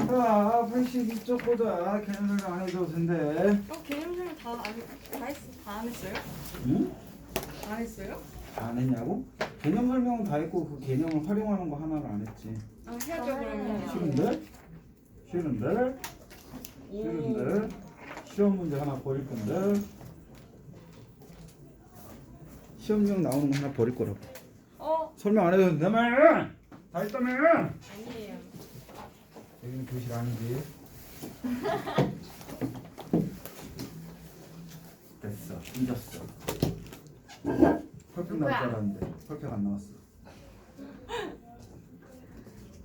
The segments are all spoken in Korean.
자, 82쪽 보자. 개념 설명 안 해도 된대. 개념 설명 다 안 했어요? 응? 안 했어요? 안 했냐고? 개념 설명은 다 했고 그 개념을 활용하는 거 하나를 안 했지. 해야죠 그러면. 싫은데? 싫은데? 싫은데? 시험 문제 하나 버릴 건데. 시험용 나오는 거 하나 버릴 거라고. 설명 안 해도 된다며! 다 했다며! 아니에요. 여기는 교실 아니지. 됐어. 잊었어. 펄펙 나올 줄 알았는데 펄펙 안 나왔어.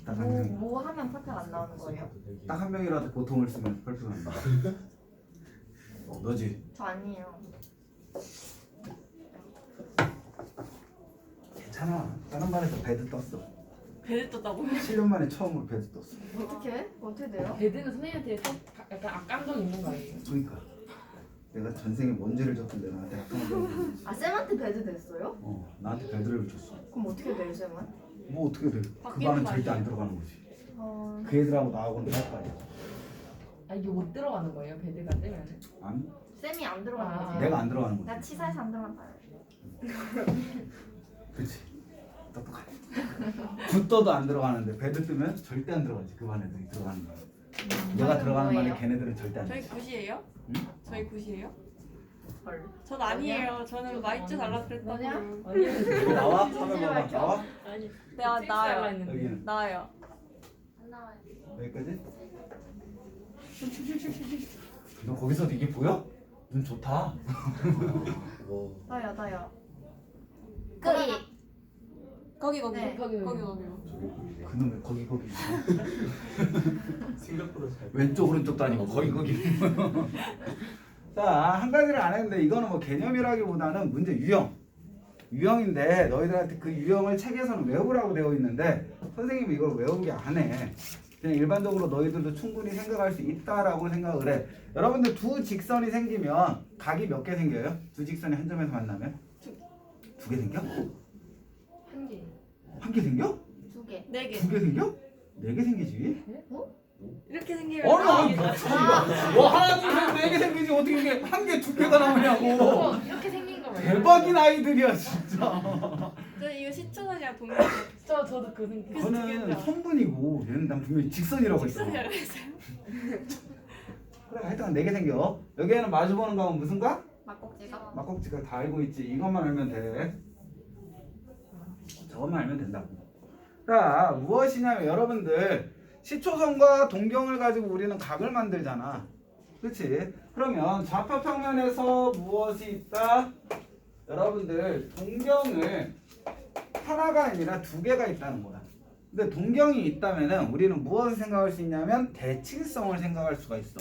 딱 한 명. 뭐 하면 퍼펙트 안 나오는 거예요? 딱 한 명이라도 보통을 쓰면 펄펙 안 나와. 너지? 저 아니에요. 괜찮아. 다른 반에서 배드 떴어. 배드 떴다고요? 7년 만에 처음으로 배드 떴어. 어떻게? 어떻게 돼요? 배드는 선생님한테 약간 악감정 있는 거 아니에요? 그러니까 내가 전생에 뭔 죄를 졌길래 나한테 악감정을 아 쌤한테 배드 됐어요? 나한테 배드를 줬어. 그럼 어떻게 돼요 쌤은? 뭐 어떻게 돼? 그 바뀌는 반은 거 절대 안 아니에요? 들어가는 거지. 어... 그 애들하고 나하고는 할 거 아니야. 아 이게 못 들어가는 거예요? 배드가 뜨면은? 아니? 쌤이 안 들어가는 아. 거지? 내가 안 들어가는 거지. 나 치사해서 안 들어간다. 그렇지. 똑똑하네. 굿떠도 안 들어가는데 배드 뜨면 절대 안 들어가지. 그 반 애들이 들어가는 거야. 내가 들어가는 반에 뭐예요? 걔네들은 절대 안 저희 들어가. 굿이에요? 응? 저희 굿이에요? 헐. 전 아니에요. 저는 마이쮸 달라 그랬다고요. 여기 나와? 화면 봐봐. 나와? 아니 네, 나와요. 했는데 여기는 나와요. 안 나와요. 여기까지? 너 거기서도 이게 보여? 눈 좋다. 나요. 거기 네. 거기요. 그놈의 거기 생각보다 잘. 왼쪽 오른쪽도 아니고 거기 자, 한 가지를 안 했는데 이거는 뭐 개념이라기보다는 문제 유형인데 너희들한테 그 유형을 책에서는 외우라고 되어 있는데 선생님이 이걸 외우게 안 해. 그냥 일반적으로 너희들도 충분히 생각할 수 있다라고 생각을 해. 여러분들 두 직선이 생기면 각이 몇 개 생겨요? 두 직선이 한 점에서 만나면? 두 개 생겨? 한 개. 한 개 생겨? 2개. 4개. 두 개 생겨? 네 개 생기지? 이렇게 생기면 아니, 뭐 하나 둘셋네 개 생기지 어떻게 이게 한 개 두 개가 나오냐고. 이렇게 생긴 거 말이에요? 대박인 아이들이야 진짜. 저 이거 시초선이랑 동료 저도 그 생각. 그거는 선분이고 얘는 난 분명히 직선이라고 했어. 직선이라고 했어요. 그래 하여튼 네 개 생겨. 여기에는 마주보는 각은 무슨 각? 막꼭지가. 막꼭지가 다 알고 있지. 이것만 알면 돼. 저것만 알면 된다고. 자, 무엇이냐면 여러분들 시초선과 동경을 가지고 우리는 각을 만들잖아. 그렇지? 그러면 좌표 평면에서 무엇이 있다? 여러분들 동경을 하나가 아니라 두 개가 있다는 거야. 근데 동경이 있다면은 우리는 무엇을 생각할 수 있냐면 대칭성을 생각할 수가 있어.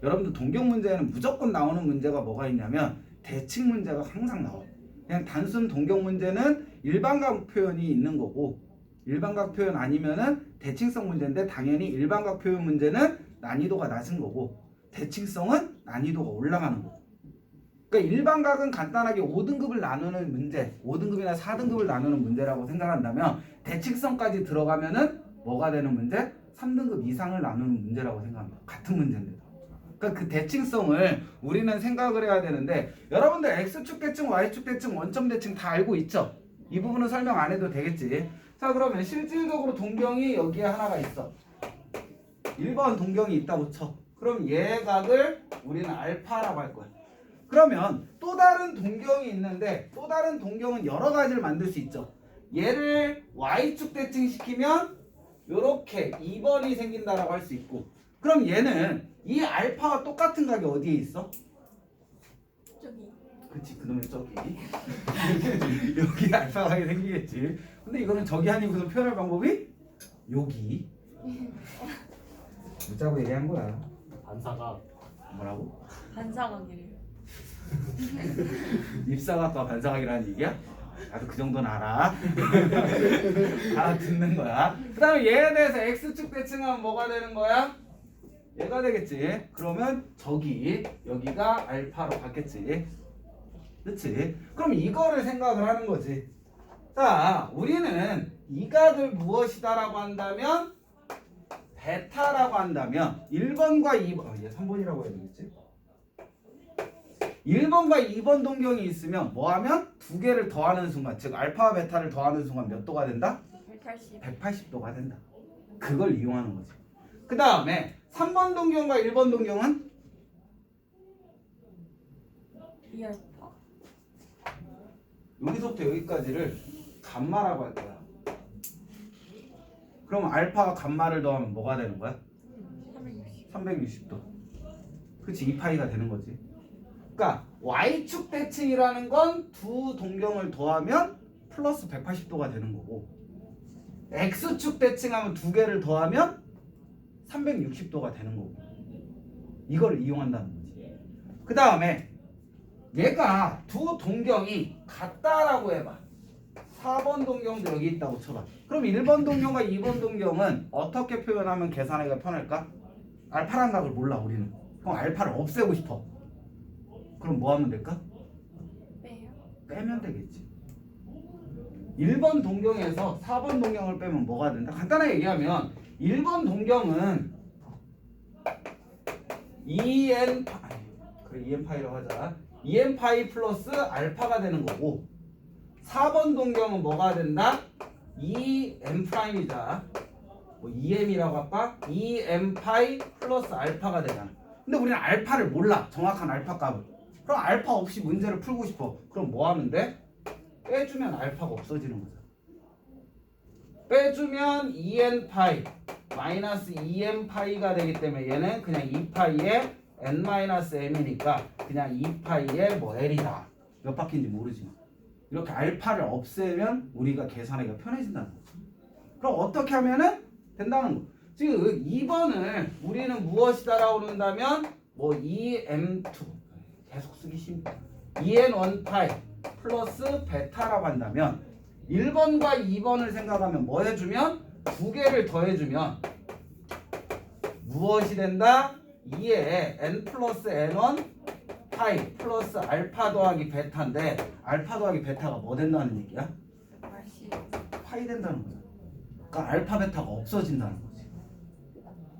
여러분들 동경 문제에는 무조건 나오는 문제가 뭐가 있냐면 대칭 문제가 항상 나와. 그냥 단순 동경 문제는 일반각 표현이 있는 거고 일반각 표현 아니면은 대칭성 문제인데 당연히 일반각 표현 문제는 난이도가 낮은 거고 대칭성은 난이도가 올라가는 거고. 그러니까 일반각은 간단하게 5등급을 나누는 문제, 5등급이나 4등급을 나누는 문제라고 생각한다면 대칭성까지 들어가면은 뭐가 되는 문제? 3등급 이상을 나누는 문제라고 생각합니다. 같은 문제인데도. 그러니까 그 대칭성을 우리는 생각을 해야 되는데 여러분들 X축 대칭, Y축 대칭, 원점 대칭 다 알고 있죠? 이 부분은 설명 안 해도 되겠지. 자, 그러면 실질적으로 동경이 여기에 하나가 있어. 1번 동경이 있다고 쳐. 그럼 얘 각을 우리는 알파라고 할 거야. 그러면 또 다른 동경이 있는데 또 다른 동경은 여러 가지를 만들 수 있죠. 얘를 Y축 대칭시키면 이렇게 2번이 생긴다라고 할 수 있고 그럼 얘는 이 알파와 똑같은 각이 어디에 있어? 저기. 그치, 그놈의 저기 여기 알파가 생기겠지. 근데 이거는 저기 아니고서 표현할 방법이 여기 묻자고 얘기한 거야. 반사가 뭐라고? 반사각이래요. 입사각과 반사각이라는 얘기야? 나도 그 정도는 알아. 알아듣는 거야. 그 다음에 얘에 대해서 X축 대칭하면 뭐가 되는 거야? 얘가 되겠지. 그러면 여기가 알파로 바뀌었지. 그렇지? 그럼 이거를 생각을 하는 거지. 자, 우리는 이 각을 무엇이다 라고 한다면 베타라고 한다면 1번과 2번 얘 3번이라고 해야 되겠지? 1번과 2번 동경이 있으면 뭐하면 두 개를 더하는 순간 즉 알파와 베타를 더하는 순간 몇 도가 된다? 180. 180도가 된다. 그걸 이용하는 거지. 그 다음에 3번 동경과 1번 동경은 2알파. 여기서부터 여기까지를 감마라고 할 거야. 그럼 알파와 감마를 더하면 뭐가 되는 거야? 360. 360도. 그치, 2파이가 되는 거지. 그러니까 y축 대칭이라는 건 두 동경을 더하면 플러스 180도가 되는 거고 x축 대칭하면 두 개를 더하면 360도가 되는 거고 이걸 이용한다는 거지. 그 다음에 얘가 두 동경이 같다라고 해봐. 4번 동경도 여기 있다고 쳐봐. 그럼 1번 동경과 2번 동경은 어떻게 표현하면 계산하기가 편할까? 알파란 값을 몰라 우리는. 그럼 알파를 없애고 싶어. 그럼 뭐 하면 될까? 빼요. 빼면 되겠지. 1번 동경에서 4번 동경을 빼면 뭐가 된다? 간단하게 얘기하면 1번 동경은 2n 그래 2n 파이라고 하자. 2n 파이 플러스 알파가 되는 거고 4번 동경은 뭐가 된다? 2m 프라임이자 뭐 2m이라고 할까? 2m 파이 플러스 알파가 되잖아. 근데 우리는 알파를 몰라. 정확한 알파 값을. 그럼 알파 없이 문제를 풀고 싶어. 그럼 뭐 하면 돼? 빼주면 알파가 없어지는 거죠. 빼주면 2n 파이 마이너스 2m 파이가 되기 때문에 얘는 그냥 2파이에 n-m이니까 그냥 2파이에 뭐 l이다. 몇 바퀴인지 모르지만 이렇게 알파를 없애면 우리가 계산하기가 편해진다는 거죠. 그럼 어떻게 하면은 된다는 거. 지금 2번을 우리는 무엇이다라고 그런다면 뭐 2m2 계속 쓰기 쉽다. 2n1 파이 플러스 베타라고 한다면 1번과 2번을 생각하면 뭐 해주면 두 개를 더해주면 무엇이 된다? 2에 n 플러스 n1 파이 플러스 알파 더하기 베타인데 알파 더하기 베타가 뭐 된다는 얘기야? 말씨. 파이 된다는 거죠. 그러니까 알파 베타가 없어진다는 거지.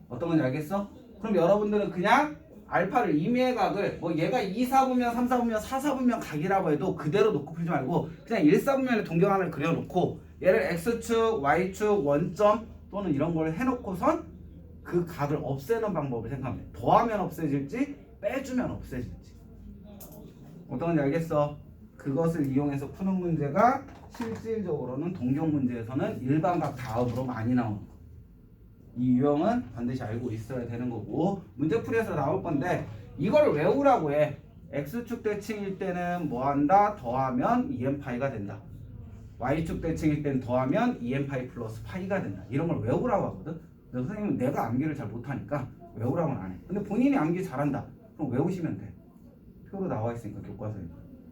어떤 건지 알겠어? 그럼 여러분들은 그냥 알파를 임의의 각을 뭐 얘가 2사분면 3사분면 4사분면 각이라고 해도 그대로 놓고 풀지 말고 그냥 1사분면에 동경하나를 그려놓고 얘를 x축, y축, 원점 또는 이런 걸 해놓고선 그 각을 없애는 방법을 생각하면 돼. 더하면 없어질지 빼주면 없어질지. 어떤 건지 알겠어? 그것을 이용해서 푸는 문제가 실질적으로는 동경 문제에서는 일반각 다음으로 많이 나오는 거. 이 유형은 반드시 알고 있어야 되는 거고 문제풀이에서 나올 건데 이걸 외우라고 해. x축 대칭일 때는 뭐한다? 더하면 2n파이가 된다. y축 대칭일 때는 더하면 2n파이 플러스 파이가 된다. 이런 걸 외우라고 하거든. 그래서 선생님은 내가 암기를 잘 못하니까 외우라고는 안 해. 근데 본인이 암기 잘한다. 그럼 외우시면 돼. 표로 나와 있으니까 교과서에.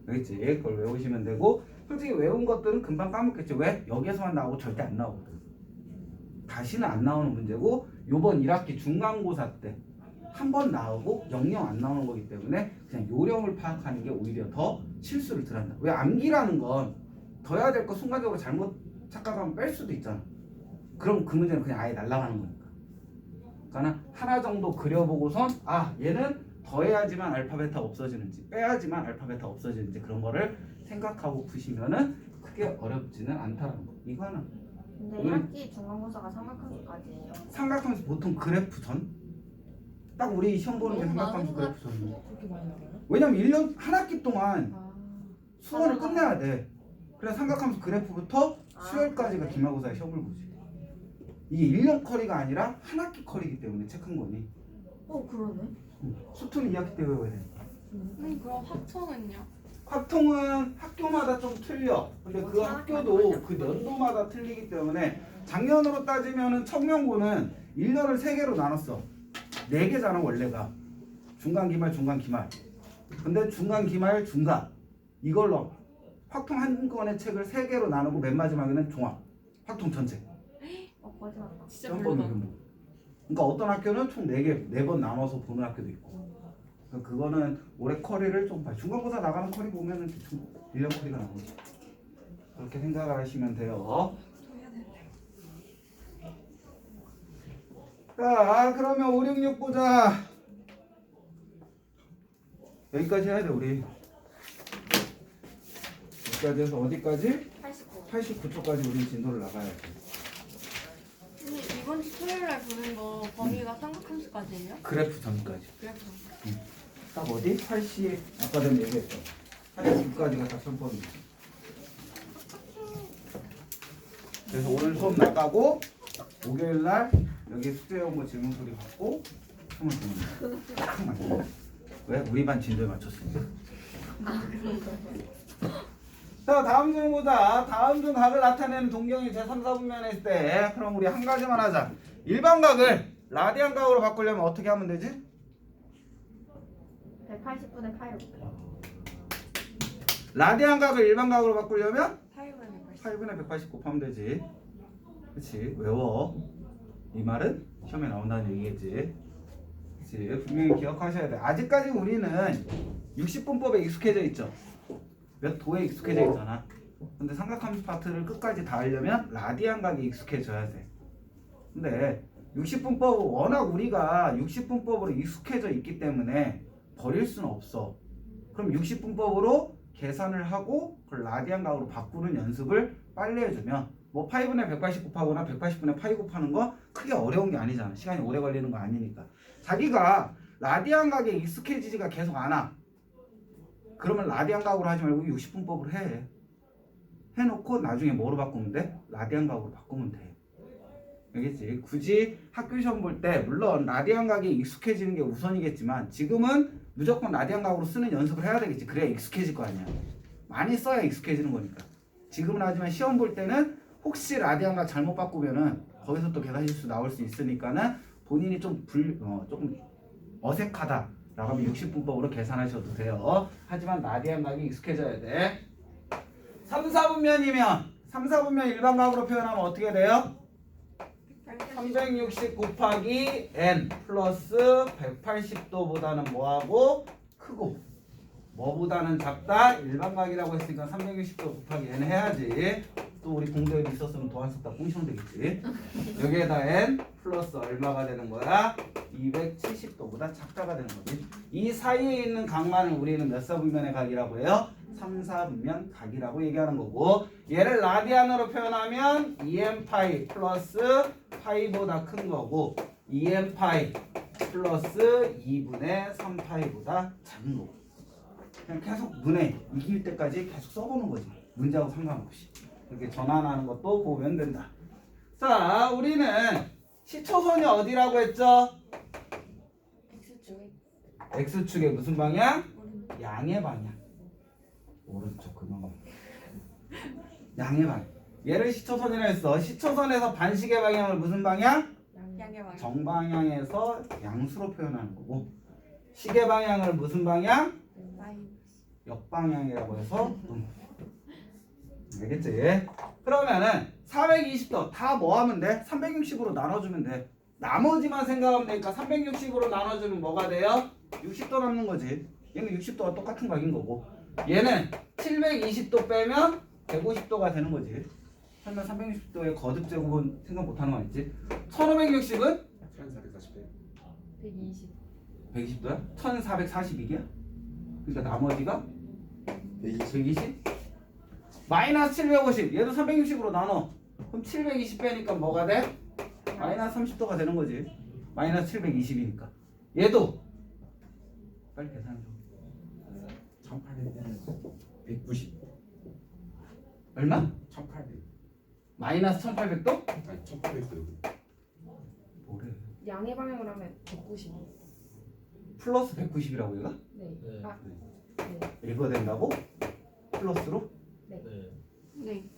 알겠지? 그걸 외우시면 되고 솔직히 외운 것들은 금방 까먹겠지. 왜? 여기에서만 나오고 절대 안 나오거든. 다시는 안 나오는 문제고 요번 1학기 중간고사 때 한 번 나오고 영영 안 나오는 거기 때문에 그냥 요령을 파악하는 게 오히려 더 실수를 덜 한다. 왜? 암기라는 건 더해야 될 거 순간적으로 잘못 착각하면 뺄 수도 있잖아. 그럼 그 문제는 그냥 아예 날아가는 거니까. 그러니까 하나 정도 그려보고선 아 얘는 더해야지만 알파 베타 없어지는지 빼야지만 알파 베타 없어지는지 그런 거를 생각하고 푸시면은 크게 어렵지는 않다는 거. 이거 하나. 근데 1학기 중간고사가 삼각형까지예요. 삼각함수 보통 그래프 전? 딱 우리 시험 보는 게 너무 삼각함수 많은 그래프 것 전이야. 그렇게 많이 나와요? 왜냐면 1년 한 학기 동안 아, 수원을 끝내야 돼. 그래 삼각함수 그래프부터 아, 수요일까지가 그래. 기말고사에 시험을 보지. 이게 1년 커리가 아니라 한 학기 커리기 때문에 체크한 거니. 그러네. 수투는 2학기 때 외워야 돼. 그럼 합성은요? 확통은 학교마다 좀 틀려. 근데 그 학교도 그 연도마다 틀리기 때문에 작년으로 따지면은 청명고는 1년을 3개로 나눴어. 4개잖아 원래가. 중간 기말 중간 기말. 근데 중간 기말 중간 이걸로 확통 한 권의 책을 3개로 나누고 맨 마지막에는 종합. 확통 전체. 거짓말. 진짜 한 별로다. 번이면. 그러니까 어떤 학교는 총 4번 나눠서 보는 학교도 있고. 그러니까 그거는 올해 커리를 좀 봐요. 중간고사 나가는 커리 보면은 대충 1년 커리가 나오지. 그렇게 생각을 하시면 돼요. 해야 되는데. 자, 그러면 5, 6, 6 보자. 여기까지 해야 돼, 우리. 여기까지 해서 어디까지? 89. 89초까지 우리 진도를 나가야 돼. 근데 이번 주 토요일날 보는 거 범위가 삼각함수까지예요? 그래프 전까지. 그래서 딱 어디? 80, 아까 전에 얘기했죠. 89까지가 딱 선포입니다. 그래서 오늘 수업 나가고 목요일날 여기 숙제용고 질문풀이 받고 수업을 보는 거야. 딱 맞네. 왜? 우리 반 진도에 맞췄으니까. 자, 다음 중 보자. 다음 중 각을 나타내는 동경이 제3, 4분면에 있을 때 그럼 우리 한 가지만 하자. 일반 각을 라디안 각으로 바꾸려면 어떻게 하면 되지? 180분의 파이로 곱해요. 라디안 각을 일반 각으로 바꾸려면 8분의 180. 8분의 180 곱하면 되지. 그치? 외워. 이 말은 시험에 나온다는 얘기겠지. 그치? 분명히 기억하셔야 돼. 아직까지 우리는 60분법에 익숙해져 있죠. 몇 도에 익숙해져 있잖아. 근데 삼각함수 파트를 끝까지 다 하려면 라디안 각에 익숙해져야 돼. 근데 60분법은 워낙 우리가 60분법으로 익숙해져 있기 때문에 버릴 수는 없어. 그럼 60분법으로 계산을 하고 그걸 라디안 각으로 바꾸는 연습을 빨리 해주면 뭐 파이분의 180 곱하거나 180분의 파이 곱하는 거 크게 어려운 게 아니잖아. 시간이 오래 걸리는 거 아니니까. 자기가 라디안 각에 익숙해지지가 계속 않아. 그러면 라디안 각으로 하지 말고 60분법으로 해. 해놓고 나중에 뭐로 바꾸면 돼? 라디안 각으로 바꾸면 돼. 알겠지? 굳이 학교 시험 볼 때 물론 라디안 각에 익숙해지는 게 우선이겠지만 지금은 무조건 라디안 각으로 쓰는 연습을 해야 되겠지. 그래야 익숙해질 거 아니야. 많이 써야 익숙해지는 거니까. 지금은 하지만 시험 볼 때는 혹시 라디안 각 잘못 바꾸면은 거기서 또 계산 실수 나올 수 있으니까는 본인이 좀 조금 어색하다 라고 하면 60분법으로 계산하셔도 돼요. 하지만 라디안 각이 익숙해져야 돼. 3, 4분면이면 3, 4분면 일반 각으로 표현하면 어떻게 돼요? 360 곱하기 n 플러스 180도보다는 뭐하고 크고 뭐보다는 작다 일반각이라고 했으니까 360도 곱하기 n 해야지. 또 우리 공대에 있었으면 더 안 썼다 꽁시면 되겠지. 여기에다 n 플러스 얼마가 되는 거야? 270도보다 작다가 되는 거지. 이 사이에 있는 각만을 우리는 몇 사분면의 각이라고 해요? 3, 4분면 각이라고 얘기하는 거고 얘를 라디안으로 표현하면 2n파이 플러스 파이보다 큰 거고 2n파이 플러스 2분의 3파이보다 작은 거고 그냥 계속 눈에 익힐 때까지 계속 써보는 거지. 문제하고 상관없이 이렇게 전환하는 것도 보면 된다. 자, 우리는 시초선이 어디라고 했죠? X축에 X축의 무슨 방향? 오른쪽. 양의 방향. 오른쪽 그만. 양의 방향. 얘를 시초선이라 했어. 시초선에서 반식의 방향을 무슨 방향? 양의 방향. 정방향에서 양수로 표현하는 거고 식의 방향을 무슨 방향? 마이너스. 역방향이라고 해서 알겠지? 그러면은 420도 다 뭐 하면 돼? 360으로 나눠주면 돼. 나머지만 생각하면 되니까 360으로 나눠주면 뭐가 돼요? 60도 남는 거지. 얘는 60도가 똑같은 각인 거고 얘는 720도 빼면 150도가 되는 거지. 설마 360도의 거듭 제곱은 생각 못하는 거 아니지? 1560은 1440배 120. 120도야? 1442개야? 그러니까 나머지가 120? 마이너스 750 얘도 360으로 나눠. 그럼 720 빼니까 뭐가 돼? 마이너스 30도가 되는 거지. 마이너스 720이니까 얘도 빨리 계산해 줘. 1800은 190 얼마? 1800 마이너스 1800도? 아니 1800도 뭐래? 양의 방향으로 하면 190. 플러스 190이라고 얘가? 네. 네. 아, 네. 읽어야 된다고? 플러스로? 네. 네.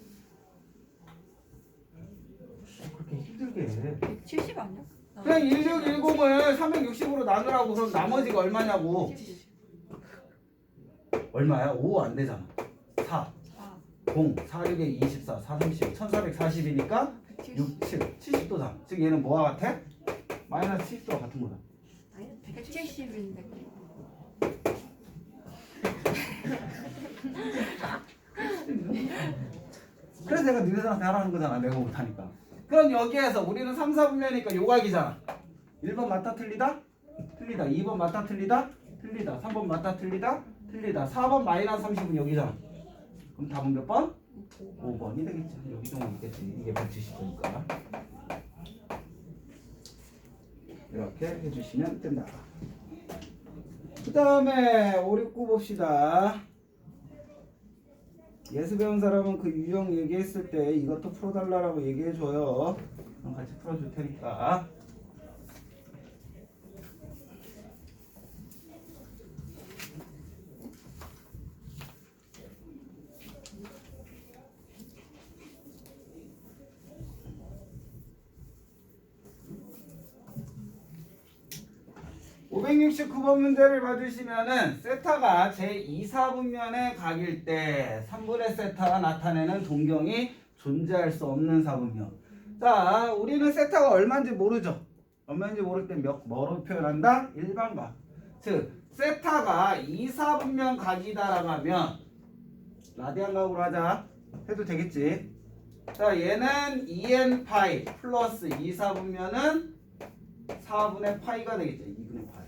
그렇게 힘들게 해. 170 아니야? 그냥 1610을 360으로 나누라고. 그럼 나머지가 얼마냐고. 얼마야? 5 안 되잖아. 4 4. 0 4 6에 24 4 30 1440이니까 6 7 70도잖아. 즉 얘는 뭐와 같아? 마이너스 70도와 같은 거다. 170인데. 그래서 내가 니네들한테 하라는 거잖아. 내가 못하니까. 그럼 여기에서 우리는 3, 4분면이니까 요각이잖아. 1번 맞다 틀리다? 틀리다. 2번 맞다 틀리다? 틀리다. 3번 맞다 틀리다? 틀리다. 4번 마이너스 30은 여기잖아. 그럼 답은 몇 번? 5번이 되겠지. 여기 정도 있겠지. 이게 170도니까. 이렇게 해주시면 된다. 그 다음에 5, 6, 9 봅시다. 예수 배운 사람은 그 유형 얘기했을 때 이것도 풀어달라고 얘기해줘요. 그럼 같이 풀어줄 테니까. (569번) 문제를 봐주시면은 세타가 제2사분면의 각일 때 3분의 세타가 나타내는 동경이 존재할 수 없는 사분면. 자, 우리는 세타가 얼마인지 모르죠. 얼마인지 모를 때 뭐로 표현한다? 일반각. 즉 세타가 2사분면 각이다라고 하면 라디안 각으로 하자 해도 되겠지. 자, 얘는 2n 파이 플러스 2사분면은 4분의 파이가 되겠죠. 2분의 파이.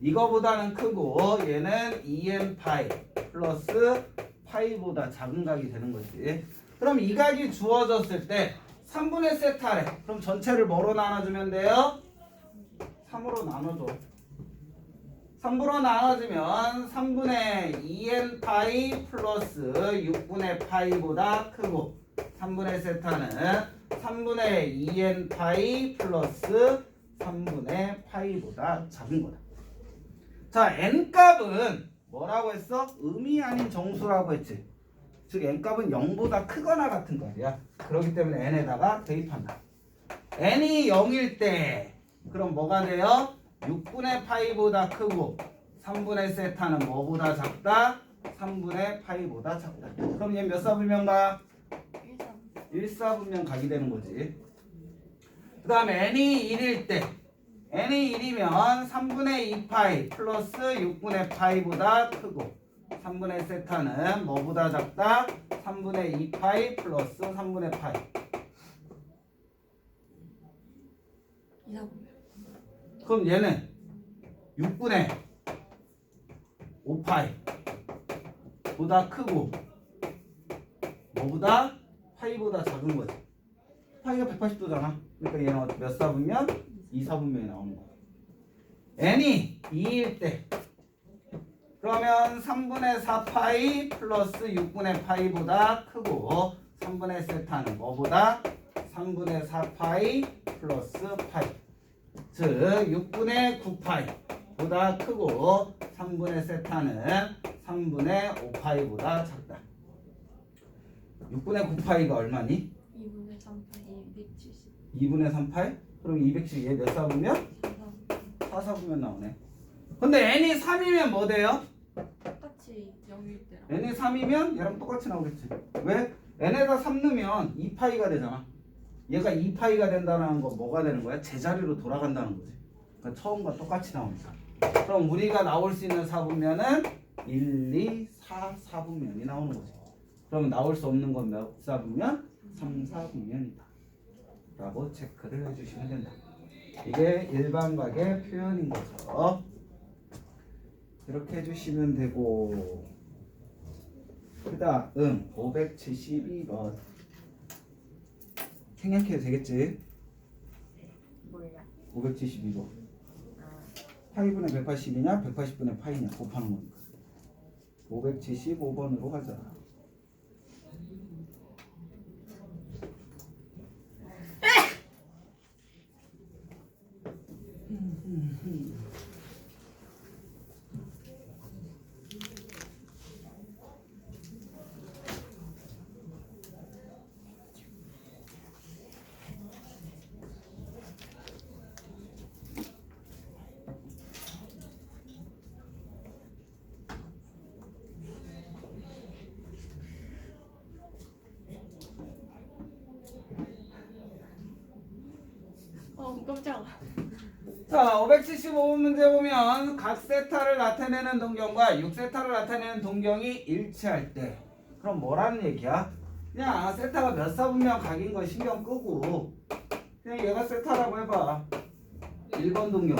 이거보다는 크고 얘는 2n 파이 플러스 파이보다 작은 각이 되는 거지. 그럼 이 각이 주어졌을 때 3분의 세타래. 그럼 전체를 뭐로 나눠주면 돼요? 3으로 나눠줘. 3으로 나눠주면 3분의 2n 파이 플러스 6분의 파이보다 크고 3분의 세타는 3분의 2n 파이 플러스 3분의 파이보다 작은 거다. 자, n값은 뭐라고 했어? 음이 아닌 정수라고 했지. 즉 n값은 0보다 크거나 같은 값이야. 그렇기 때문에 n에다가 대입한다. n이 0일 때 그럼 뭐가 돼요? 6분의 파이보다 크고 3분의 세타는 뭐보다 작다? 3분의 파이보다 작다. 그럼 얘 몇 사분면가? 1사분면 각이 되는 거지. 그 다음에 n이 1일 때 n이 1이면 3분의 2파이 플러스 6분의 파이보다 크고 3분의 세타는 뭐보다 작다? 3분의 2파이 플러스 3분의 파이. 2사분면. 그럼 얘는 6분의 5파이 보다 크고 뭐보다? 파이보다 작은 거지. 파이가 180도잖아. 그러니까 얘는 몇 사분면? 2사분면이 나오는 거야. n이 2일 때 그러면 3분의 4파이 플러스 6분의 파이보다 크고 3분의 세타는 뭐보다? 3분의 4파이 플러스 파이. 즉 6분의 9파이보다 크고 3분의 세타는 3분의 5파이보다 작다. 6분의 9파이가 얼마니? 2분의 3파이 270. 2분의 3파이? 그럼 270 얘 몇 사분면? 4사분면. 4사분면 나오네. 근데 n이 3이면 뭐 돼요? 똑같이 0일 때랑. n이 3이면 얘랑 똑같이 나오겠지. 왜? n에다 3 넣으면 2파이가 되잖아. 얘가 2파이가 된다는 건 뭐가 되는 거야? 제자리로 돌아간다는 거지. 그러니까 처음과 똑같이 나오니까. 그럼 우리가 나올 수 있는 사분면은 1, 2, 4 사분면이 나오는 거지. 그러면 나올 수 없는 건 몇 사분면? 3, 4분면이다 라고 체크를 해주시면 된다. 이게 일반각의 표현인 거죠. 이렇게 해주시면 되고, 그 다음 572번 생략해도 되겠지? 몰라. 572번 파이분의 180이냐 180분의 파이냐 곱하는 거니까 575번으로 가자. 깜짝아. 자, 575번 문제 보면 각 세타를 나타내는 동경과 6세타를 나타내는 동경이 일치할 때 그럼 뭐라는 얘기야? 그냥 세타가 몇 사분면 각인 거 신경 끄고 그냥 얘가 세타라고 해봐. 1번 동경.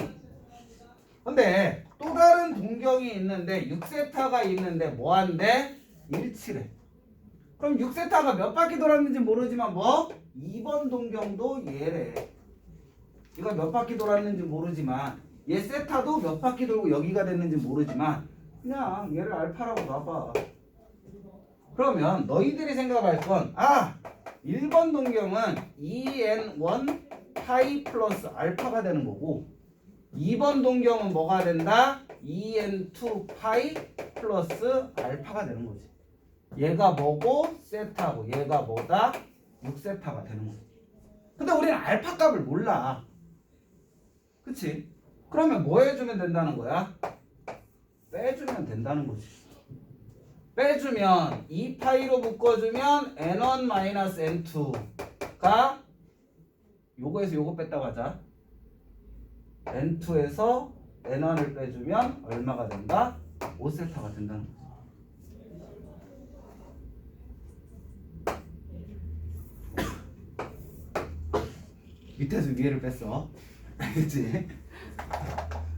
근데 또 다른 동경이 있는데 6세타가 있는데 뭐한대? 일치래. 그럼 6세타가 몇 바퀴 돌았는지 모르지만 뭐? 2번 동경도 얘래. 이거 몇 바퀴 돌았는지 모르지만 얘 세타도 몇 바퀴 돌고 여기가 됐는지 모르지만 그냥 얘를 알파라고 놔봐. 그러면 너희들이 생각할 건 1번 동경은 2n1 파이 플러스 알파가 되는 거고 2번 동경은 뭐가 된다? 2n2 파이 플러스 알파가 되는 거지. 얘가 뭐고 세타고 얘가 뭐다? 6세타가 되는 거지. 근데 우리는 알파 값을 몰라. 그치? 그러면 뭐 해주면 된다는 거야? 빼주면 된다는 거지. 빼주면 2파이로 묶어주면 n1-n2가 요거에서 요거 뺐다고 하자. n2에서 n1을 빼주면 얼마가 된다? 5세타가 된다는 거지. 밑에서 위에를 뺐어. 알겠지?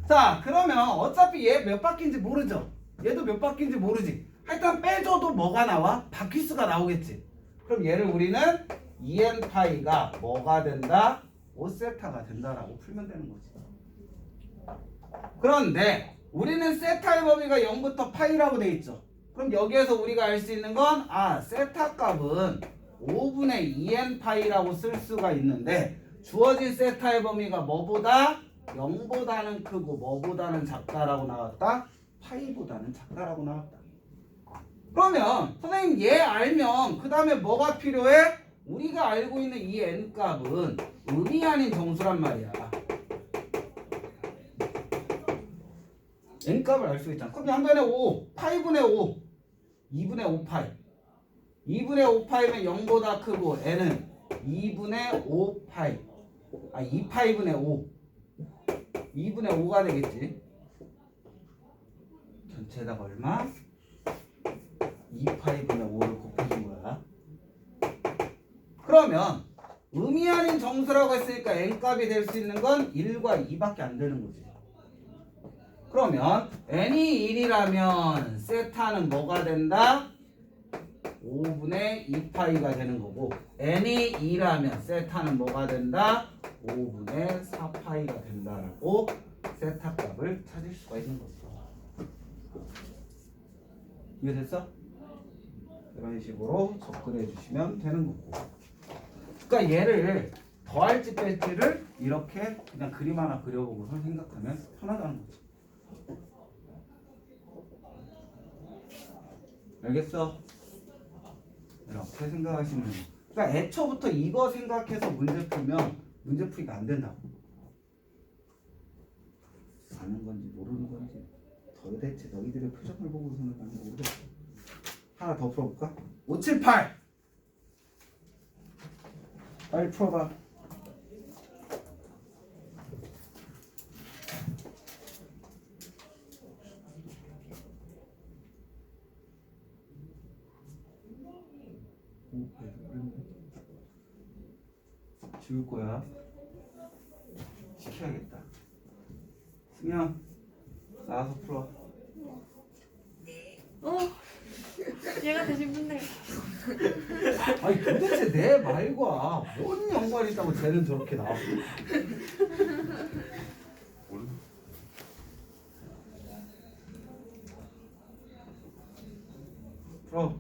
자, 그러면 어차피 얘 몇 바퀴인지 모르죠? 얘도 몇 바퀴인지 모르지? 하여튼 빼줘도 뭐가 나와? 바퀴수가 나오겠지? 그럼 얘를 우리는 2n파이가 뭐가 된다? 5세타가 된다라고 풀면 되는 거지. 그런데 우리는 세타의 범위가 0부터 파이라고 돼 있죠? 그럼 여기에서 우리가 알 수 있는 건 세타 값은 5분의 2n파이라고 쓸 수가 있는데 주어진 세타의 범위가 뭐보다? 0보다는 크고 뭐보다는 작다라고 나왔다? 파이보다는 작다라고 나왔다. 그러면 선생님 얘 알면 그 다음에 뭐가 필요해? 우리가 알고 있는 이 n값은 음이 아닌 정수란 말이야. n값을 알 수 있잖아. 그럼 양변에 5, 파이분의 5, 2분의 5파이. 2분의 5파이면 0보다 크고 n은 2분의 5파이. 2파이분의 5. 2분의 5가 되겠지. 전체에다가 얼마? 2파이분의 5를 곱해준 거야. 그러면 음이 아닌 정수라고 했으니까 n값이 될 수 있는 건 1과 2밖에 안 되는 거지. 그러면 n이 1이라면 세타는 뭐가 된다? 5분의 2파이가 되는 거고 n이 2라면 세타는 뭐가 된다? 5분의 4파이가 된다라고 세타 값을 찾을 수가 있는 거죠. 이해됐어? 이런 식으로 접근해 주시면 되는 거고. 그러니까 얘를 더할지 뺄지를 이렇게 그냥 그림 하나 그려보고서 생각하면 편하다는 거죠. 알겠어? 이렇게 생각하시면 돼요. 그러니까 애초부터 이거 생각해서 문제 풀면 문제 풀이가 안 된다고. 아는 건지 모르는 건지 도대체 너희들의 표정을 보고서는 난 모르겠어. 하나 더 풀어볼까? 578 빨리 풀어봐. 지울 거야. 시켜야겠다. 승현 나와서 풀어. 얘가 대신 분네. 아니 도대체 내 말과 뭔 연관이 있다고 쟤는 저렇게 나와? 풀어.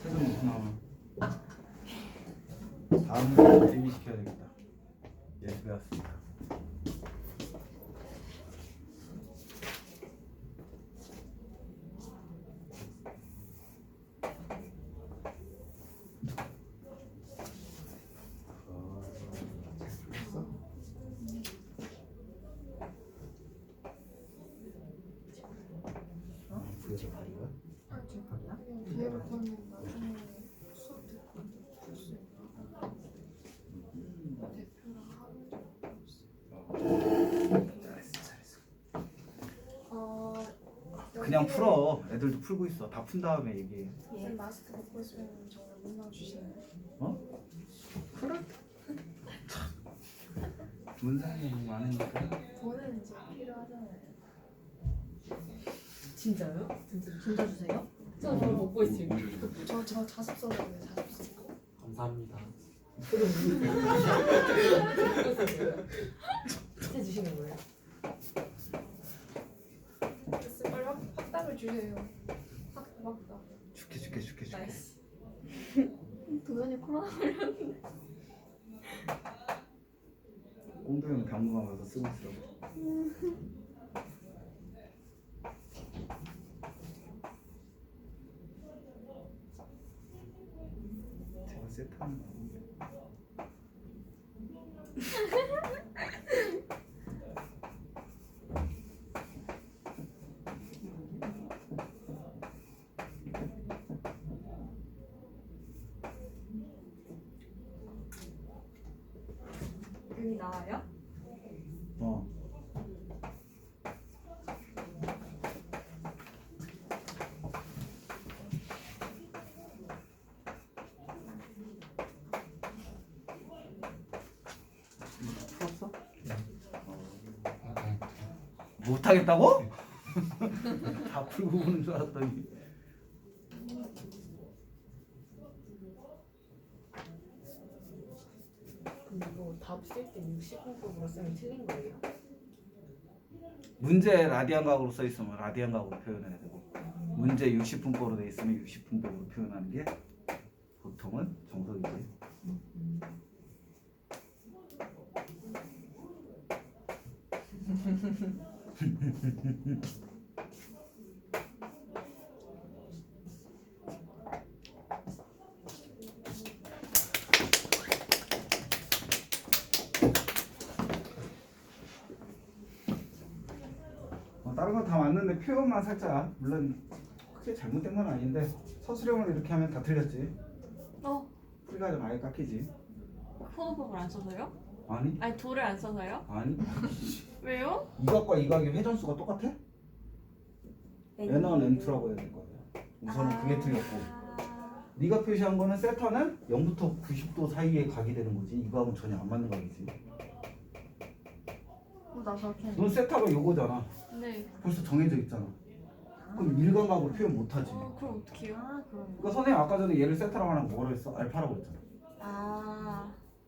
세금 무슨 나와? 다음은 대비시켜야 되겠다. 예습 배웠으니까. 뒤에로 보면 나중에 수업 듣고 풀 수 있나? 대표랑 하는 적 그냥 풀어. 애들도 풀고 있어. 다 푼 다음에 얘기해. 쌤 마스크 벗고 있으면 정말 못 나와주시나요? 어? 풀 문상이 너무 많으니까. 돈은 이제 필요하잖아요. 진짜요? 진짜 주세요? 저 먹고 있어요. 저 자습서거든요. 자습서. 감사합니다. 저도 먹고 있어요. 진짜 주시는 거예요? 글쎄, 빨리 확답을 주세요. 확답. 죽게. 나이스. 도현이 코로나 꽁도형 당분간 가서 쓰고 있으라고. 제가 세트하는 거. 여기 나와요? 어. 풀었어? 못하겠다고? 다 풀고 오는 줄 알았더니. 그럼 이거 답 쓸 때 60분법으로 쓰면 틀린 거예요? 문제 라디안 각으로 써 있으면 라디안 각으로 표현해야 되고, 문제 60분법으로 돼 있으면 60분법으로 표현하는 게 보통은 정석이지. 다른 건 다 맞는데 표현만 살짝, 물론 크게 잘못된 건 아닌데 서술형을 이렇게 하면 다 틀렸지. 풀이가 좀 아예 깎이지. 포도법을 안 써서요? 아니? 아니 돌을 안 써서요? 아니? 왜요? 이각과 이각의 회전수가 똑같아? N은 N2라고 해야 될 거야. 우선은 그게 틀렸고, 네가 표시한 거는 세타는 0부터 90도 사이에 각이 되는 거지. 이거하고는 전혀 안 맞는 각이지. 나 저렇게 넌 세타가 요거잖아. 네. 벌써 정해져 있잖아. 그럼 일감각으로 표현 못하지. 그럼 어떡해요? 그럼. 그러니까 선생님 아까 전에 얘를 세타라고 하는 거 뭐라 했어? 알파라고 했잖아.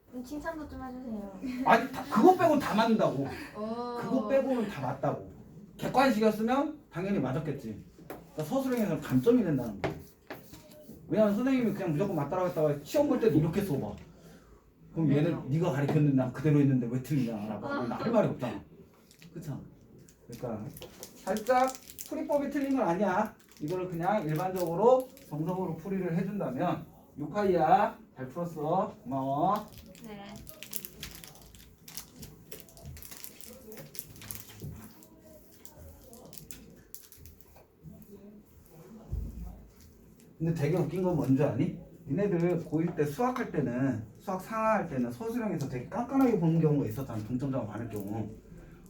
그럼 칭찬도 좀 해주세요. 아니 그거 빼고는 다 맞는다고. 어. 그거 빼고는 다 맞다고. 객관식이었으면 당연히 맞았겠지. 그러니까 서술형에서는 감점이 된다는 거야. 왜냐면 선생님이 그냥 무조건 맞다라고 했다가 시험 볼 때도 이렇게 써봐. 그럼 얘는 네가 가르쳤는데 난 그대로 했는데 왜 틀리냐라고 하면 할 말이 없잖아. 그쵸? 그러니까 살짝 풀이법이 틀린 건 아니야. 이거를 그냥 일반적으로 정석으로 풀이를 해준다면 6화이야. 잘 풀었어. 고마워. 네. 근데 되게 웃긴 건 뭔지 아니? 니네들 고1 때 수학할 때는, 수학 상하할 때는 서술형에서 되게 깐깐하게 보는 경우가 있었잖아. 동점자가 많을 경우.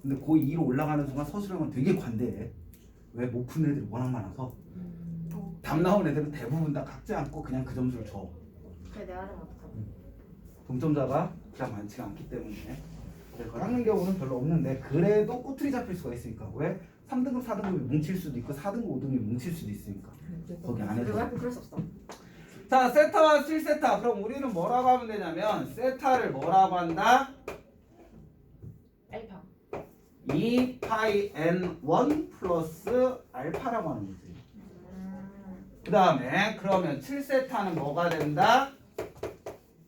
근데 고2로 올라가는 순간 서술형은 되게 관대해. 왜? 못 푸는 애들이 워낙 많아서. 답 나온 애들은 대부분 다 깎지 않고 그냥 그 점수를 줘. 그래 내가 하면 어떡하지? 동점자가 그냥 많지가 않기 때문에. 그래서 깎는 경우는 별로 없는데, 그래도 꼬투리 잡힐 수가 있으니까. 왜? 3등급, 4등급이 뭉칠 수도 있고 4등급, 5등급이 뭉칠 수도 있으니까. 거기 안에서. 왜 그럴 수 없어? 자, 세타와 7세타. 그럼 우리는 뭐라고 하면 되냐면, 세타를 뭐라고 한다? 알파. 2파이 n1 플러스 알파라고 하는 거지. 그 다음에 그러면 7세타는 뭐가 된다?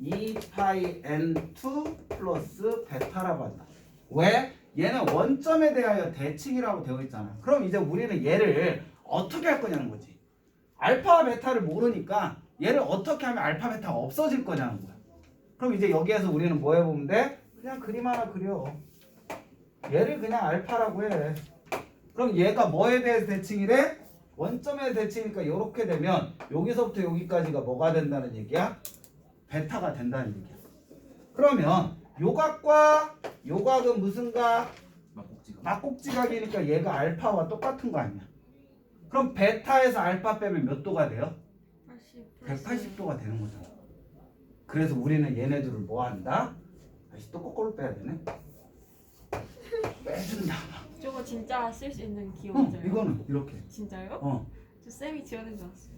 2파이 n2 플러스 베타라고 한다. 왜? 얘는 원점에 대하여 대칭이라고 되어 있잖아. 그럼 이제 우리는 얘를 어떻게 할 거냐는 거지. 알파 베타를 모르니까 얘를 어떻게 하면 알파 베타가 없어질 거냐는 거야. 그럼 이제 여기에서 우리는 뭐 해보면 돼? 그냥 그림 하나 그려. 얘를 그냥 알파라고 해. 그럼 얘가 뭐에 대해서 대칭이래? 원점에 대칭이니까 이렇게 되면 여기서부터 여기까지가 뭐가 된다는 얘기야? 베타가 된다는 얘기야. 그러면 요각과 요각은 무슨 각? 막국지가. 막곡지각이니까 얘가 알파와 똑같은 거 아니야? 그럼 베타에서 알파 빼면 몇 도가 돼요? 180도가 되는 거잖아. 그래서 우리는 얘네들을 뭐 한다? 다시 또 거꾸로 빼야 되네. 빼준다. 저거 진짜 쓸 수 있는 기호 어, 맞아요? 이거는 이렇게. 진짜요? 어. 저 쌤이 지어낸 줄 알았어요.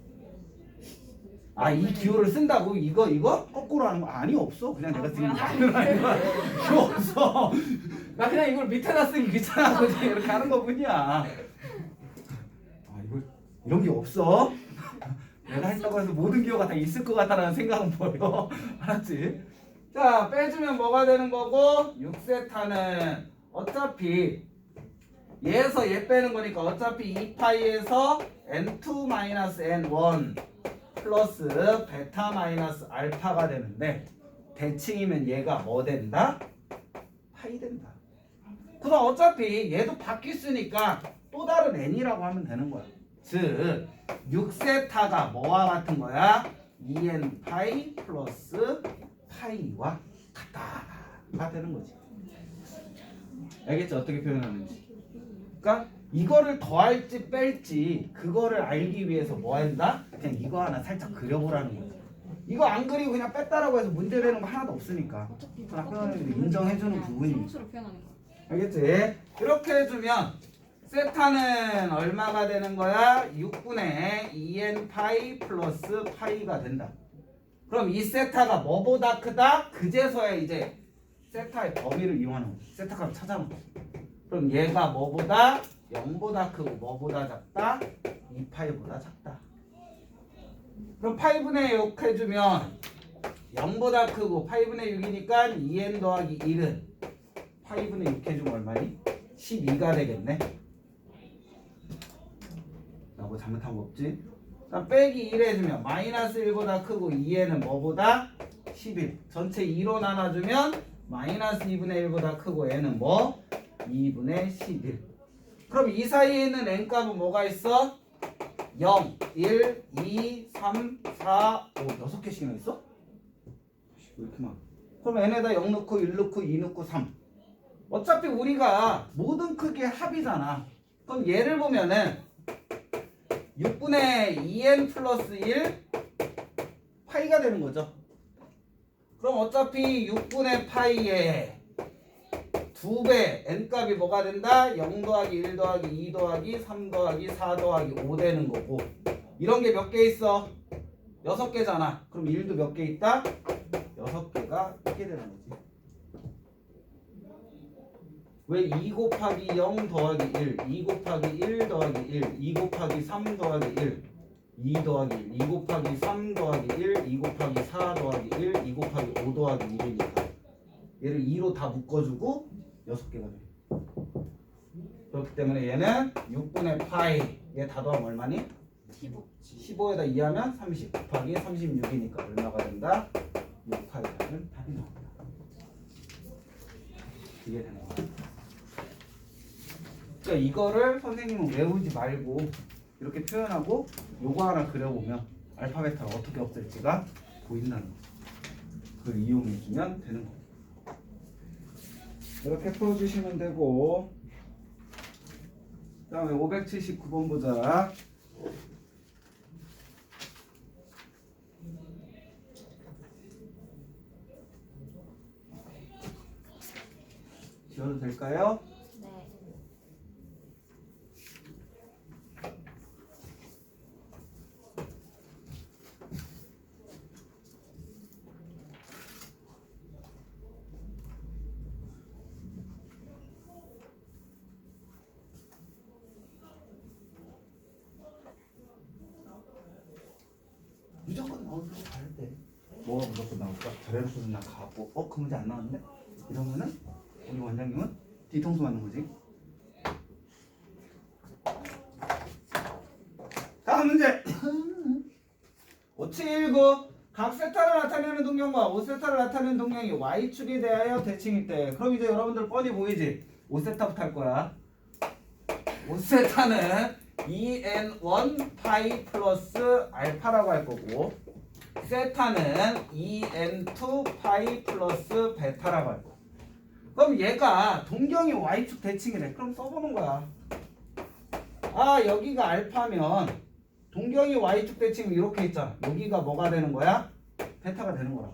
아, 이 기호를 쓴다고? 이거 거꾸로 하는 거 아니 없어. 그냥 내가 지금 뭐야? 하는 거야. 기호 없어. 나 그냥 이걸 밑에다 쓰기 귀찮아서 그냥 이렇게 하는 거뿐이야. 아, 이거 이런 게 없어. 내가 했다고 해서 모든 기호가 다 있을 것 같다라는 생각은 보여. 알았지? 자, 빼주면 뭐가 되는 거고 6세타는 어차피 얘에서 얘 빼는 거니까 어차피 2파이에서 n2-n1 플러스 베타 마이너스 알파가 되는데 대칭이면 얘가 뭐 된다? 파이 된다. 그럼 어차피 얘도 바뀌었으니까 또 다른 n이라고 하면 되는 거야. 즉 6세타가 뭐와 같은 거야? 2n 파이 플러스 파이와 같다가 되는 거지. 알겠지? 어떻게 표현하는지. 그러니까 이거를 더할지 뺄지 그거를 알기 위해서 뭐 한다? 그냥 이거 하나 살짝 그려보라는 거지. 이거 안 그리고 그냥 뺐다라고 해서 문제 되는 거 하나도 없으니까. 어차피 학교는 인정해주는 부분이. 상수로 표현하는 거야. 알겠지? 이렇게 해주면 세타는 얼마가 되는 거야? 6분의 2n 파이 플러스 파이가 된다. 그럼 이 세타가 뭐보다 크다? 그제서야 이제 세타의 범위를 이용하는 거지. 세타 값을 찾아놓은 거지. 그럼 얘가 뭐보다? 0보다 크고 뭐보다 작다? 2파이보다 작다. 그럼 파이분의 6 해주면 0보다 크고 파이분의 6이니까 2n 더하기 1은 파이분의 6 해주면 얼마니? 12가 되겠네. 나뭐 잘못한 거 없지? 그럼 빼기 1 해주면 마이너스 1보다 크고 2n은 뭐보다? 11. 전체 2로 나눠주면 마이너스 2분의 1보다 크고 n은 뭐? 2분의 11. 그럼 이 사이에 있는 n값은 뭐가 있어? 0, 1, 2, 3, 4, 5 6개씩이나 있어? 왜 이렇게 많아? 그럼 n에다 0 넣고 1 넣고 2 넣고 3. 어차피 우리가 모든 크기의 합이잖아. 그럼 얘를 보면은 6분의 2n 플러스 1 파이가 되는 거죠. 그럼 어차피 6분의 파이에 2배 n값이 뭐가 된다? 0 더하기 1 더하기 2 더하기 3 더하기 4 더하기 5 되는 거고 이런 게 몇 개 있어? 6개잖아. 그럼 1도 몇 개 있다? 6개가 있게 되는 거지. 왜 2 곱하기 0 더하기 1, 2 곱하기 1 더하기 1, 2 곱하기 3 더하기 1, 2 더하기 1, 2 곱하기 3 더하기 1, 2 곱하기 4 더하기 1, 2 곱하기 5 더하기 1이니까 얘를 2로 다 묶어주고 6개가 돼. 그렇기 때문에 얘는 6분의 파이 얘 다 더하면 얼마니? 15. 15에다 2하면 30 곱하기 36이니까 얼마가 된다? 6파이라는 답이 나옵니다. 이게 되는 거야. 그러니까 이거를 선생님은 외우지 말고 이렇게 표현하고 요거 하나 그려보면 알파 베타가 어떻게 없앨지가 보인다는 거. 그걸 이용해주면 되는 거. 이렇게 풀어주시면 되고 그 다음에 579번 보자. 지워도 될까요? 네. 무조건 나올 때 가야 돼. 뭐가 무조건 나올까? 잘해놓고서 나 가고 그 문제 안 나왔는데? 이러면은 우리 원장님은 뒤통수 맞는 거지. 다음 문제. 579. 각 세타를 나타내는 동경과 5세타를 나타내는 동경이 y축에 대하여 대칭일 때. 그럼 이제 여러분들 뻔히 보이지? 5세타부터 할 거야. 5세타는 2n1 파이 플러스 알파라고 할 거고 세타는 2n2 파이 플러스 베타라고 할 거고. 그럼 얘가 동경이 y축 대칭이래. 그럼 써보는 거야. 아 여기가 알파면 동경이 y축 대칭 이렇게 있잖아. 여기가 뭐가 되는 거야? 베타가 되는 거라.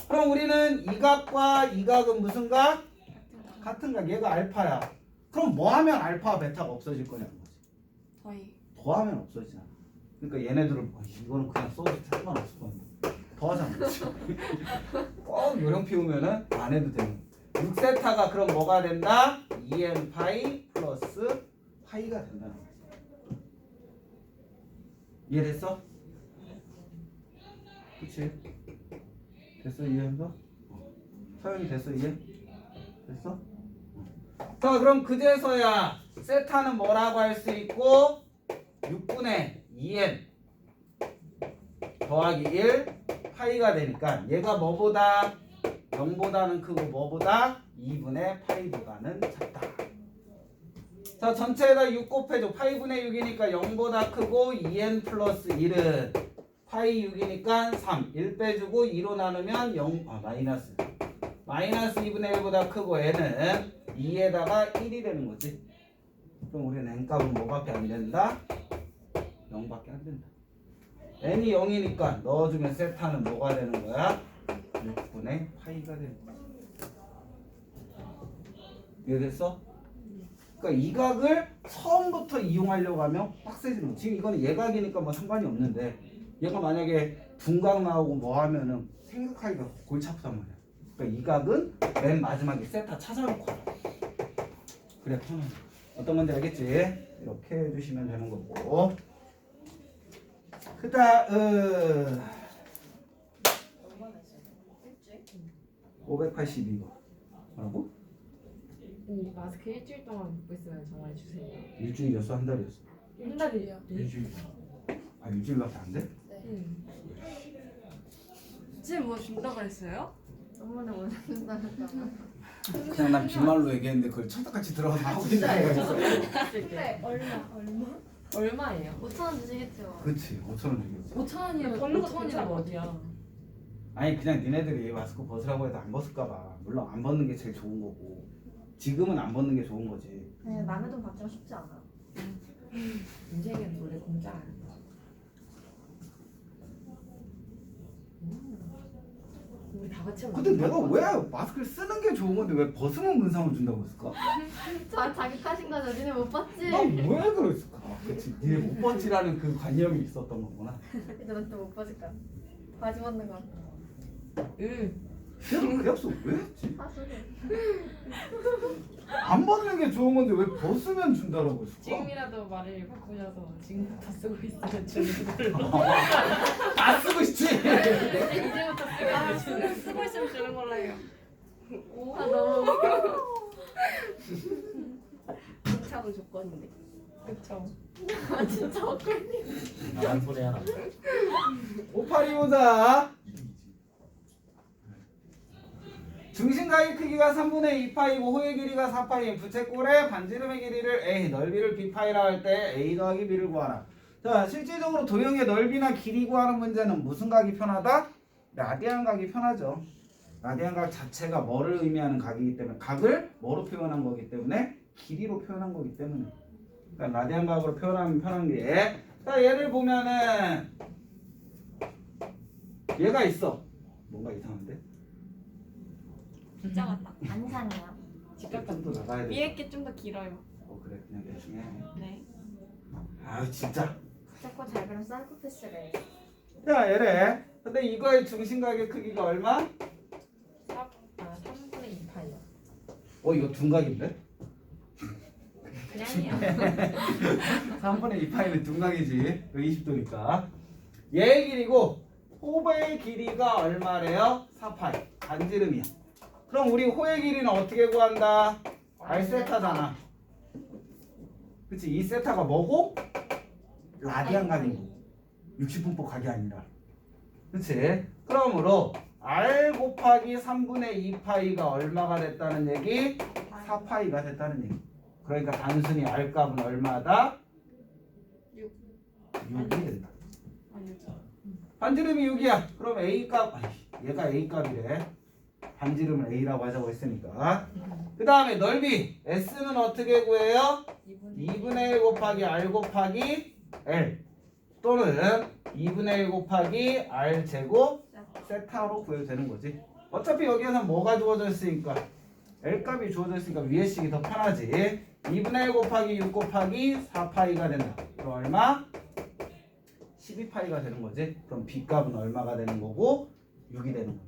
그럼 우리는 이 각과 이 각은 무슨 각? 같은 각 얘가 알파야. 그럼 뭐 하면 알파와 베타가 없어질 거냐는 거지. 저희 더하면 없어지잖아. 그러니까 얘네들을 이거는 그냥 써도 상관없을 건데 더하잖아. 꼭 요령 피우면은 안 해도 되는. 6세타가 그럼 뭐가 된다? 2n 파이 플러스 파이가 된다는 거지. 이해됐어? 그치? 됐어? 이해했어? 서영이 됐어? 이해? 됐어? 자 그럼 그제서야 세타는 뭐라고 할 수 있고 6분의 2n 더하기 1 파이가 되니까 얘가 뭐보다 0보다는 크고 뭐보다 2분의 파이보다는 작다. 자 전체에다 6 곱해줘. 파이분의 6이니까 0보다 크고 2n 플러스 1은 파이 6이니까 3 1 빼주고 2로 나누면 0 마이너스 2분의 1보다 크고 n은 2에다가 1이 되는 거지. 그럼 우리는 n값은 뭐밖에 안 된다? 0밖에 안 된다. n이 0이니까 넣어주면 세타는 뭐가 되는 거야? 6분의 파이가 되는 거야. 이해됐어? 그러니까 이 각을 처음부터 이용하려고 하면 빡세지는 거야. 지금 이거는 예각이니까 뭐 상관이 없는데 얘가 만약에 둔각 나오고 뭐 하면은 생각하기가 골치 아프단 말이야. 그러니까 이 각은 맨 마지막에 세타 찾아놓고 그래 편해. 어떤 건지 알겠지? 이렇게 해주시면 되는 거고. 그다음 582번 뭐라고? 이 마스크 일주일 동안 먹고 있으면 정말 주세요. 일주일이었어? 한 달이었어? 한 달이요? 일주일. 아 일주일밖에 안 돼? 지금 뭐 준다 그랬어요? 너무나 원한다잖아. 그냥 난 빈말로 얘기했는데 그걸 천사같이 들어가서 하고 있는 거야. 근데 얼마? 얼마예요? 5,000원 주시겠죠? 그치 5,000원 주겠지. 5,000원이면 벌써 5,000원이면 어디야? 아니 그냥 니네들이 마스크 벗으라고 해도 안 벗을까봐. 물론 안 벗는 게 제일 좋은 거고 지금은 안 벗는 게 좋은 거지. 그냥 남의 돈 받기가 쉽지 않아. 인생은 원래 공짜 아니야. 우리 다 같이 하면 근데 내가 왜 마스크를 쓰는 게 좋은 건데 왜 벗으면 문상을 준다고 했을까? 자기 탓인 거죠. 니네 못 봤지? 난 왜 그랬을까? 그치 니네 못 벗지라는 그 관념이 있었던 거구나. 이제 너또못 봤을 거야. 바지 벗는 거. 응. 내가 그 약속 왜 했지? 하수를. 안 벗는 게 좋은 건데 왜 벗으면 준다라고 했을까? 지금이라도 말을 바꾸셔서 지금부터 쓰고 있으면 주는 걸로. 안 쓰고 싶지? 이제부터 아, 쓰고 있으면 쓰고 있으면 주는 걸로 해요. 아 너무 웃겨. 괜찮은 조건인데. 그쵸. 아 진짜 어떡해. 나만 소리 하나. 582보자. 중심각의 크기가 3분의 2파이고 호의 길이가 4파이인 부채꼴의 반지름의 길이를 A, 넓이를 B파이라 할 때 A 더하기 B를 구하라. 자, 실질적으로 도형의 넓이나 길이 구하는 문제는 무슨 각이 편하다? 라디안 각이 편하죠. 라디안 각 자체가 뭐를 의미하는 각이기 때문에 각을 뭐로 표현한 거기 때문에 길이로 표현한 거기 때문에 그러니까 라디안 각으로 표현하면 편한 게 자, 얘를 보면은 얘가 있어. 뭔가 이상한데? 진짜 같다. 안 이상해요. 직각점도 나가야 돼. 위에 게 좀 더 길어요. 그래 그냥 대충 해. 네. 아유 진짜. 자꾸 잘 그럼 사이코패스래. 야 얘래. 근데 이거의 중심각의 크기가 얼마? 3분의 2파이요. 이거 둔각인데? 그냥이요. 3분의 2파이는 둔각이지. 20도니까. 얘의 길이고 호의 길이가 얼마래요? 4파이. 반지름이야. 그럼 우리 호의 길이는 어떻게 구한다? R세타잖아. 그치? 이 세타가 뭐고? 라디안 각이고 60분포 각이 아니라. 그치? 그러므로 R 곱하기 3분의 2파이가 얼마가 됐다는 얘기? 4파이가 됐다는 얘기. 그러니까 단순히 R 값은 얼마다? 6이 된다. 아니죠. 반지름이 6이야. 그럼 A 값, 얘가 A 값이래. 반지름을 A라고 하자고 했으니까. 그 다음에 넓이 S는 어떻게 구해요? 2분의 1 곱하기 R 곱하기 L 또는 2분의 1 곱하기 R 제곱 세타로 구해도 되는 거지. 어차피 여기에서 뭐가 주어져 있으니까 L값이 주어져 있으니까 위에 식이 더 편하지. 2분의 1 곱하기 6 곱하기 4파이가 된다. 그럼 얼마? 12파이가 되는 거지. 그럼 B값은 얼마가 되는 거고 6이 되는 거야.